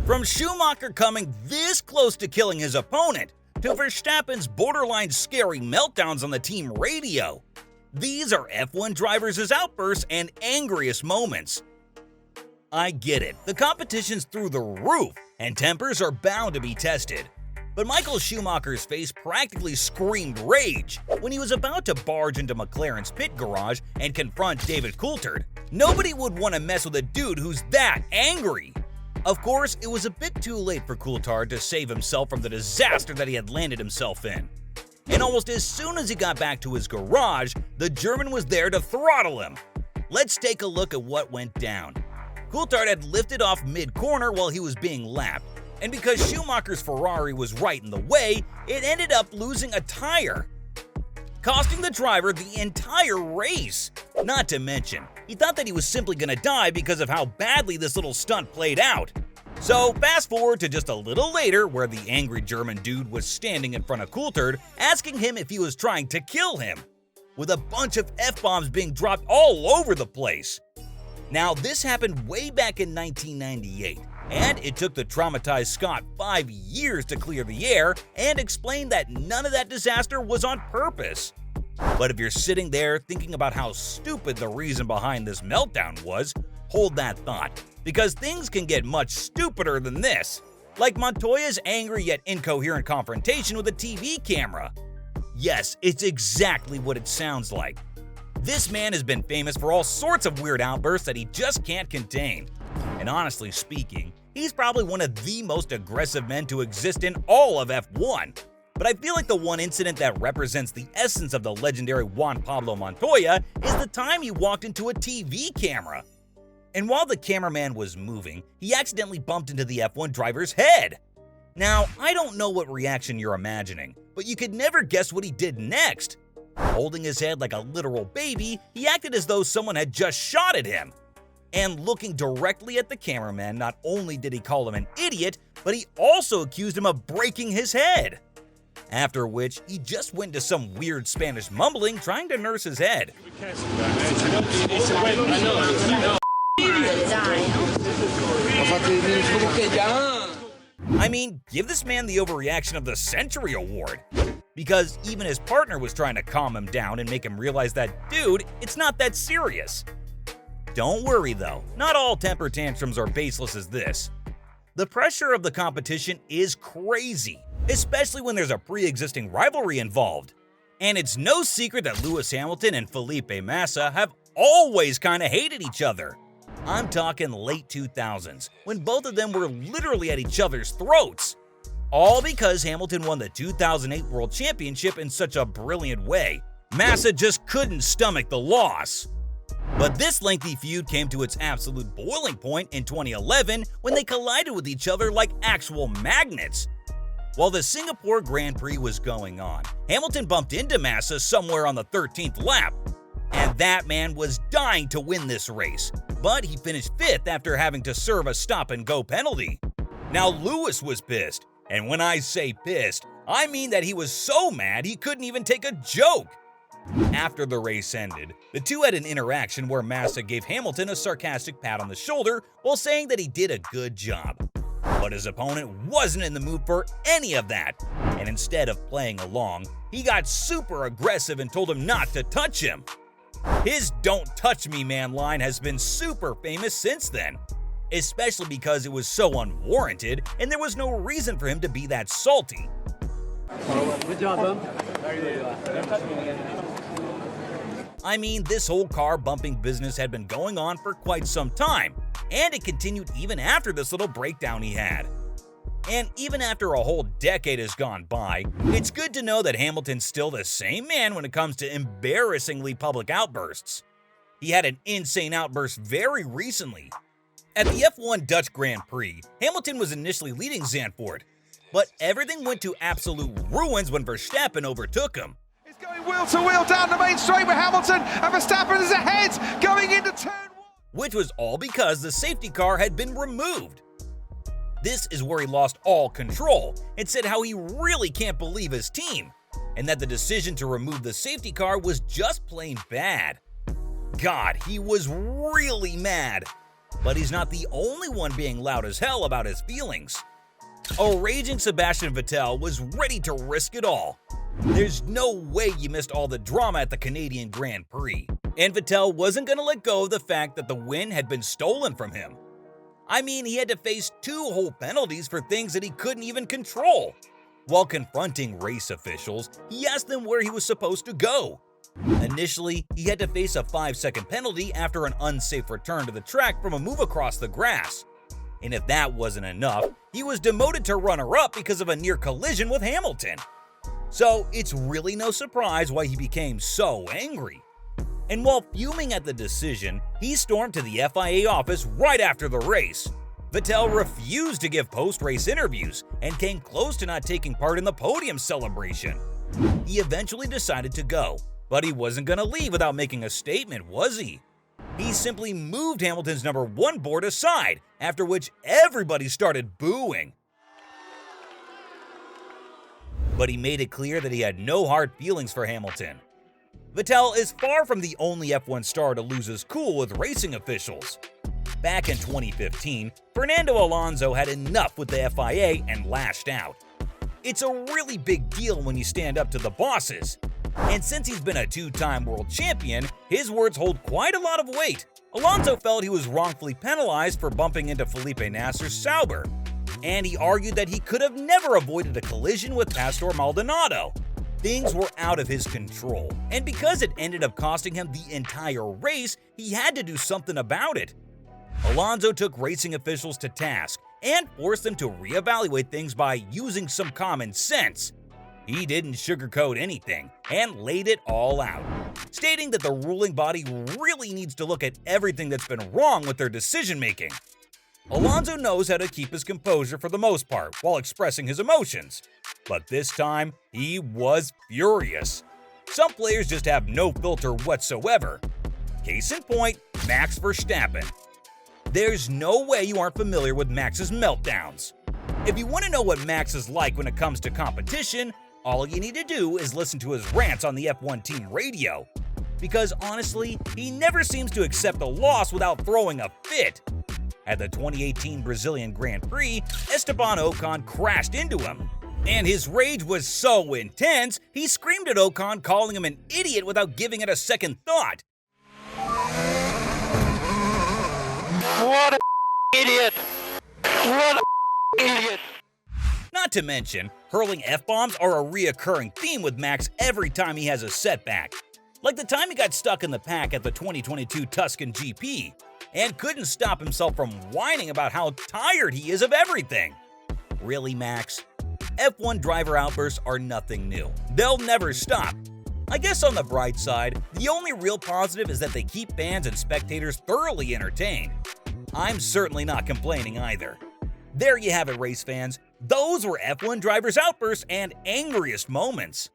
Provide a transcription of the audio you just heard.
From Schumacher coming this close to killing his opponent, to Verstappen's borderline scary meltdowns on the team radio. These are F1 drivers' outbursts and angriest moments. I get it, the competition's through the roof, and tempers are bound to be tested. But Michael Schumacher's face practically screamed rage when he was about to barge into McLaren's pit garage and confront David Coulthard. Nobody would want to mess with a dude who's that angry. Of course, it was a bit too late for Coulthard to save himself from the disaster that he had landed himself in. And almost as soon as he got back to his garage, the German was there to throttle him. Let's take a look at what went down. Coulthard had lifted off mid-corner while he was being lapped, and because Schumacher's Ferrari was right in the way, it ended up losing a tire, costing the driver the entire race. Not to mention, he thought that he was simply gonna die because of how badly this little stunt played out. So fast forward to just a little later where the angry German dude was standing in front of Coulthard asking him if he was trying to kill him, with a bunch of F-bombs being dropped all over the place. Now this happened way back in 1998, and it took the traumatized Scot 5 years to clear the air and explain that none of that disaster was on purpose. But if you're sitting there thinking about how stupid the reason behind this meltdown was, hold that thought, because things can get much stupider than this, like Montoya's angry yet incoherent confrontation with a TV camera. Yes, it's exactly what it sounds like. This man has been famous for all sorts of weird outbursts that he just can't contain. And honestly speaking, he's probably one of the most aggressive men to exist in all of F1. But I feel like the one incident that represents the essence of the legendary Juan Pablo Montoya is the time he walked into a TV camera. And while the cameraman was moving, he accidentally bumped into the F1 driver's head. Now, I don't know what reaction you're imagining, but you could never guess what he did next. Holding his head like a literal baby, he acted as though someone had just shot at him. And looking directly at the cameraman, not only did he call him an idiot, but he also accused him of breaking his head. After which, he just went into some weird Spanish mumbling trying to nurse his head. I mean, give this man the overreaction of the century award. Because even his partner was trying to calm him down and make him realize that, dude, it's not that serious. Don't worry though, not all temper tantrums are baseless as this. The pressure of the competition is crazy, especially when there's a pre-existing rivalry involved. And it's no secret that Lewis Hamilton and Felipe Massa have always kinda hated each other. I'm talking late 2000s, when both of them were literally at each other's throats. All because Hamilton won the 2008 World Championship in such a brilliant way. Massa just couldn't stomach the loss. But this lengthy feud came to its absolute boiling point in 2011 when they collided with each other like actual magnets. While the Singapore Grand Prix was going on, Hamilton bumped into Massa somewhere on the 13th lap. And that man was dying to win this race, but he finished 5th after having to serve a stop-and-go penalty. Now Lewis was pissed. And when I say pissed, I mean that he was so mad he couldn't even take a joke. After the race ended, the two had an interaction where Massa gave Hamilton a sarcastic pat on the shoulder while saying that he did a good job. But his opponent wasn't in the mood for any of that, and instead of playing along, he got super aggressive and told him not to touch him. His "don't touch me, man" line has been super famous since then. Especially because it was so unwarranted and there was no reason for him to be that salty. Good job, I mean, this whole car bumping business had been going on for quite some time, and it continued even after this little breakdown he had. And even after a whole decade has gone by, it's good to know that Hamilton's still the same man when it comes to embarrassingly public outbursts. He had an insane outburst very recently. At the F1 Dutch Grand Prix, Hamilton was initially leading Zandvoort, but everything went to absolute ruins when Verstappen overtook him. It's going wheel to wheel down the main straight with Hamilton, and Verstappen is ahead going into turn 1. Which was all because the safety car had been removed. This is where he lost all control and said how he really can't believe his team, and that the decision to remove the safety car was just plain bad. God, he was really mad. But he's not the only one being loud as hell about his feelings. A raging Sebastian Vettel was ready to risk it all. There's no way you missed all the drama at the Canadian Grand Prix. And Vettel wasn't going to let go of the fact that the win had been stolen from him. I mean, he had to face 2 whole penalties for things that he couldn't even control. While confronting race officials, he asked them where he was supposed to go. Initially, he had to face a 5-second penalty after an unsafe return to the track from a move across the grass. And if that wasn't enough, he was demoted to runner-up because of a near collision with Hamilton. So it's really no surprise why he became so angry. And while fuming at the decision, he stormed to the FIA office right after the race. Vettel refused to give post-race interviews and came close to not taking part in the podium celebration. He eventually decided to go, but he wasn't going to leave without making a statement, was he? He simply moved Hamilton's number 1 board aside, after which everybody started booing. But he made it clear that he had no hard feelings for Hamilton. Vettel is far from the only F1 star to lose his cool with racing officials. Back in 2015, Fernando Alonso had enough with the FIA and lashed out. It's a really big deal when you stand up to the bosses. And since he's been a 2-time world champion, his words hold quite a lot of weight. Alonso felt he was wrongfully penalized for bumping into Felipe Nasser's Sauber, and he argued that he could have never avoided a collision with Pastor Maldonado. Things were out of his control, and because it ended up costing him the entire race, he had to do something about it. Alonso took racing officials to task and forced them to reevaluate things by using some common sense. He didn't sugarcoat anything and laid it all out, stating that the ruling body really needs to look at everything that's been wrong with their decision-making. Alonso knows how to keep his composure for the most part while expressing his emotions, but this time he was furious. Some players just have no filter whatsoever. Case in point, Max Verstappen. There's no way you aren't familiar with Max's meltdowns. If you want to know what Max is like when it comes to competition, all you need to do is listen to his rants on the F1 team radio. Because honestly, he never seems to accept a loss without throwing a fit. At the 2018 Brazilian Grand Prix, Esteban Ocon crashed into him. And his rage was so intense, he screamed at Ocon, calling him an idiot without giving it a second thought. What a idiot! What a idiot! Not to mention, hurling F-bombs are a reoccurring theme with Max every time he has a setback. Like the time he got stuck in the pack at the 2022 Tuscan GP, and couldn't stop himself from whining about how tired he is of everything. Really, Max? F1 driver outbursts are nothing new. They'll never stop. I guess on the bright side, the only real positive is that they keep fans and spectators thoroughly entertained. I'm certainly not complaining either. There you have it, race fans. Those were F1 drivers' outbursts and angriest moments.